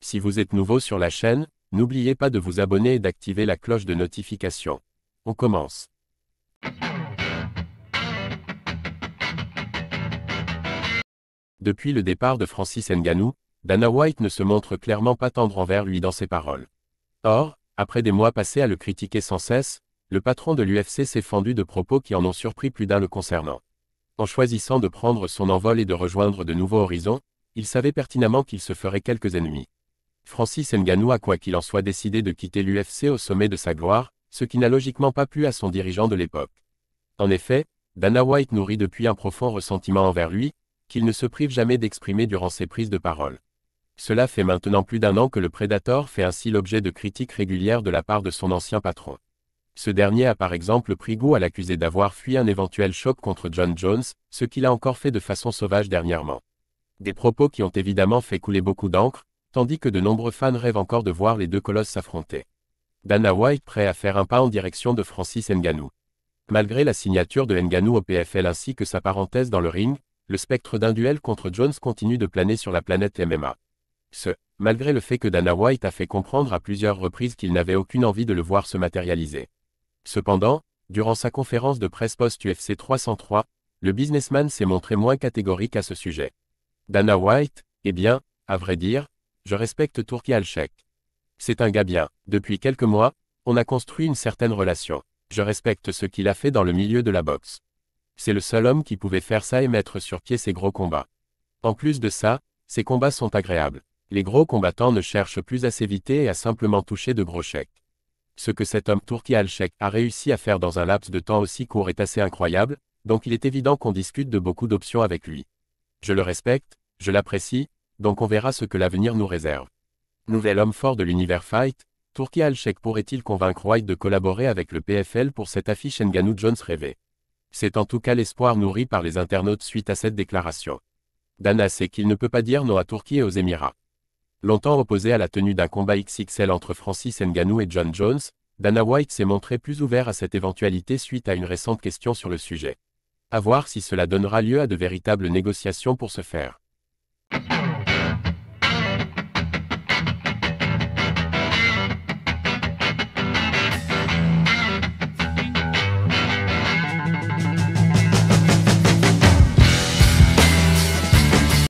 Si vous êtes nouveau sur la chaîne, n'oubliez pas de vous abonner et d'activer la cloche de notification. On commence. Depuis le départ de Francis Ngannou, Dana White ne se montre clairement pas tendre envers lui dans ses paroles. Or, après des mois passés à le critiquer sans cesse, le patron de l'UFC s'est fendu de propos qui en ont surpris plus d'un le concernant. En choisissant de prendre son envol et de rejoindre de nouveaux horizons, il savait pertinemment qu'il se ferait quelques ennemis. Francis Ngannou a quoi qu'il en soit décidé de quitter l'UFC au sommet de sa gloire, ce qui n'a logiquement pas plu à son dirigeant de l'époque. En effet, Dana White nourrit depuis un profond ressentiment envers lui, qu'il ne se prive jamais d'exprimer durant ses prises de parole. Cela fait maintenant plus d'un an que le Predator fait ainsi l'objet de critiques régulières de la part de son ancien patron. Ce dernier a par exemple pris goût à l'accuser d'avoir fui un éventuel choc contre John Jones, ce qu'il a encore fait de façon sauvage dernièrement. Des propos qui ont évidemment fait couler beaucoup d'encre, tandis que de nombreux fans rêvent encore de voir les deux colosses s'affronter. Dana White prêt à faire un pas en direction de Francis Ngannou. Malgré la signature de Ngannou au PFL ainsi que sa parenthèse dans le ring, le spectre d'un duel contre Jones continue de planer sur la planète MMA. Malgré le fait que Dana White a fait comprendre à plusieurs reprises qu'il n'avait aucune envie de le voir se matérialiser. Cependant, durant sa conférence de presse post-UFC 303, le businessman s'est montré moins catégorique à ce sujet. Dana White, eh bien, à vrai dire, je respecte Turki Al-Sheikh. C'est un gars bien. Depuis quelques mois, on a construit une certaine relation. Je respecte ce qu'il a fait dans le milieu de la boxe. C'est le seul homme qui pouvait faire ça et mettre sur pied ces gros combats. En plus de ça, ces combats sont agréables. Les gros combattants ne cherchent plus à s'éviter et à simplement toucher de gros chèques. Ce que cet homme Turki Al-Sheikh a réussi à faire dans un laps de temps aussi court est assez incroyable, donc il est évident qu'on discute de beaucoup d'options avec lui. Je le respecte, je l'apprécie, donc on verra ce que l'avenir nous réserve. Nouvel homme fort de l'univers fight, Turki Al-Sheikh pourrait-il convaincre White de collaborer avec le PFL pour cette affiche Ngannou-Jones rêvée? C'est en tout cas l'espoir nourri par les internautes suite à cette déclaration. Dana sait qu'il ne peut pas dire non à Turki et aux Émirats. Longtemps opposé à la tenue d'un combat XXL entre Francis Ngannou et John Jones, Dana White s'est montré plus ouvert à cette éventualité suite à une récente question sur le sujet. À voir si cela donnera lieu à de véritables négociations pour ce faire.